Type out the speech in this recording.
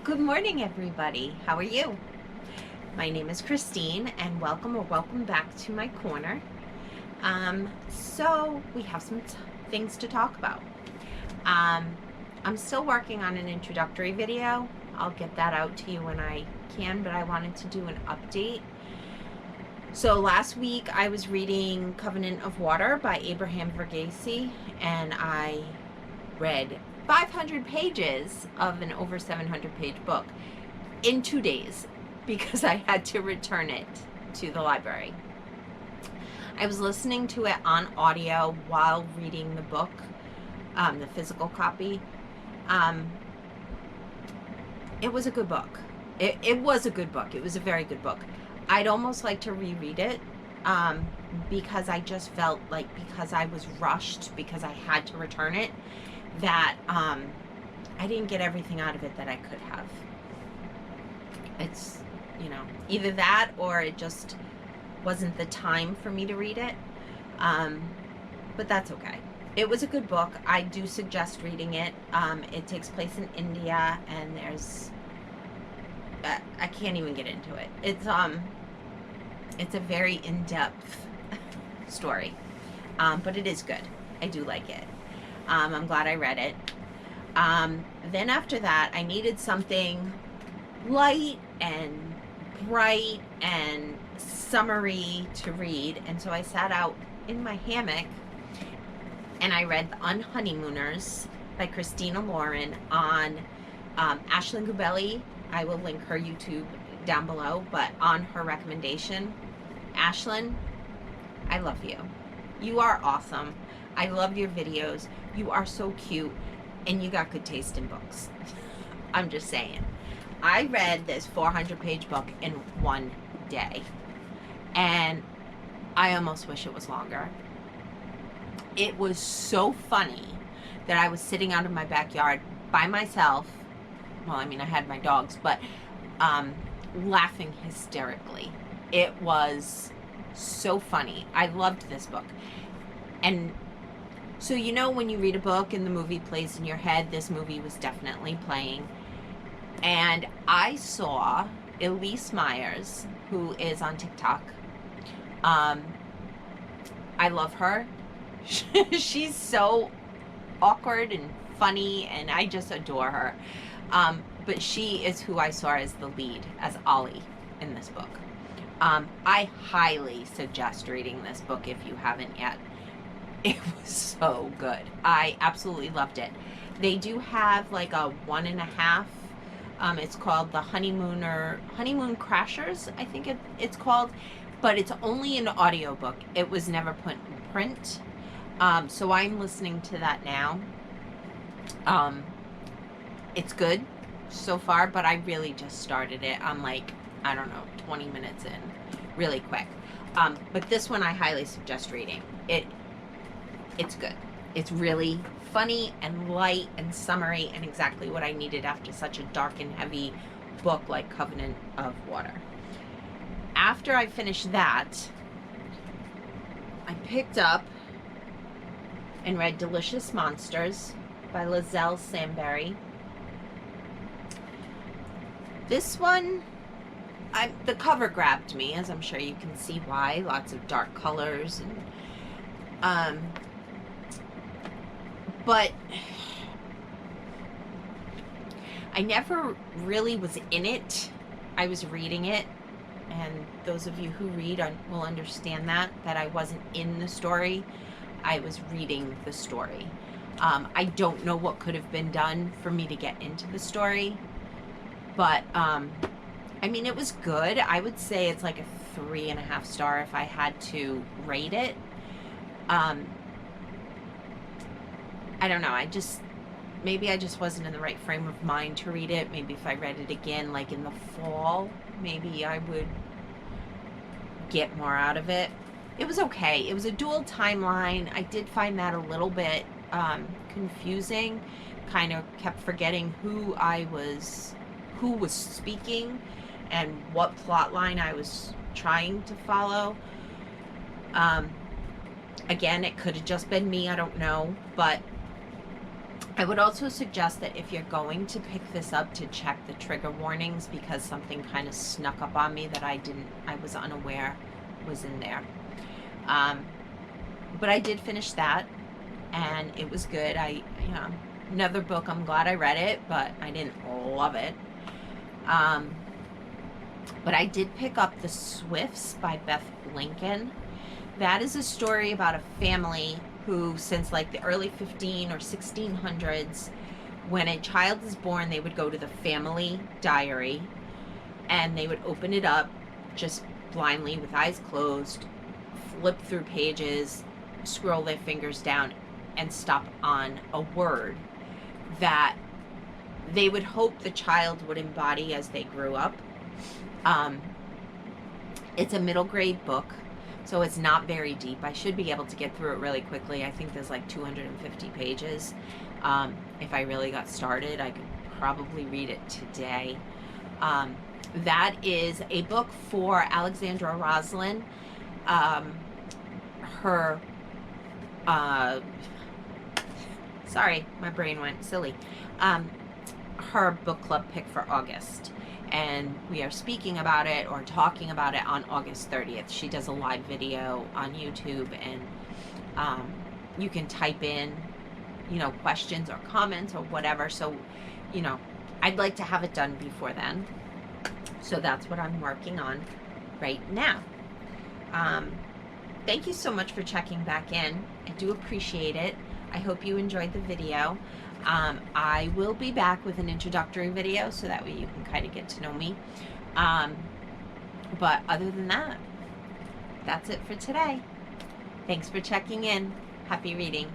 Good morning, everybody. How are you? My name is Christine, and welcome back to my corner. So we have some things to talk about. I'm still working on an introductory video. I'll get that out to you when I can, but I wanted to do an update. So last week I was reading Covenant of Water by Abraham Verghese, and I read 500 pages of an over 700 page book in 2 days because I had to return it to the library. I was listening to it on audio while reading the book, the physical copy. It was a good book. It was a good book. It was a very good book. I'd almost like to reread it because I just felt like because I was rushed, because I had to return it, that I didn't get everything out of it that I could have. It's, either that or it just wasn't the time for me to read it. But that's okay. It was a good book. I do suggest reading it. It takes place in India, and there's I can't even get into it. It's a very in-depth story, but it is good. I do like it. I'm glad I read it. Then after that, I needed something light and bright and summery to read, and so I sat out in my hammock and I read The Unhoneymooners by Christina Lauren on Ashlynn Lexi. I will link her YouTube down below, but on her recommendation. Ashlynn, I love you. You are awesome. I love your videos. You are so cute, and you got good taste in books. I'm just saying. I read this 400-page book in one day, and I almost wish it was longer. It was so funny that I was sitting out in my backyard by myself. Well, I mean, I had my dogs, but laughing hysterically. It was so funny. I loved this book. And so, when you read a book and the movie plays in your head, this movie was definitely playing. And I saw Elise Myers, who is on TikTok. I love her. She's so awkward and funny, and I just adore her. But she is who I saw as the lead, as Ollie, in this book. I highly suggest reading this book if you haven't yet. It was so good. I absolutely loved it. They do have like a 1.5. It's called the Honeymoon Crashers, I think it's called, but it's only an audiobook. It was never put in print. So I'm listening to that now. It's good so far, but I really just started it. I'm like, I don't know, 20 minutes in, really quick. But this one I highly suggest reading. It's good. It's really funny and light and summery and exactly what I needed after such a dark and heavy book like Covenant of Water. After I finished that, I picked up and read Delicious Monsters by Lizelle Samberry. This one, the cover grabbed me, as I'm sure you can see why. Lots of dark colors and but I never really was in it. I was reading it, and those of you who read will understand that I wasn't in the story. I was reading the story. I don't know what could have been done for me to get into the story, but I mean, it was good. I would say it's like a 3.5 star if I had to rate it. I don't know. Maybe I just wasn't in the right frame of mind to read it. Maybe if I read it again, like in the fall, maybe I would get more out of it. It was okay. It was a dual timeline. I did find that a little bit confusing. Kind of kept forgetting who was speaking and what plot line I was trying to follow. Again, it could have just been me. I don't know, but I would also suggest that if you're going to pick this up, to check the trigger warnings, because something kind of snuck up on me that I was unaware was in there. But I did finish that, and it was good. Another book, I'm glad I read it, but I didn't love it. But I did pick up The Swifts by Beth Lincoln. That is a story about a family who, since like the early 15 or 1600s, when a child is born, they would go to the family diary and they would open it up just blindly with eyes closed, flip through pages, scroll their fingers down, and stop on a word that they would hope the child would embody as they grew up. It's a middle grade book, so it's not very deep. I should be able to get through it really quickly. I think there's like 250 pages. If I really got started, I could probably read it today. That is a book for Alexandra Roslin. Sorry, my brain went silly. Her book club pick for August. And we are speaking about it or talking about it on August 30th. She does a live video on YouTube, and you can type in, questions or comments or whatever. So, I'd like to have it done before then. So that's what I'm working on right now. Thank you so much for checking back in. I do appreciate it. I hope you enjoyed the video. I will be back with an introductory video so that way you can kind of get to know me. But other than that, that's it for today. Thanks for checking in. Happy reading.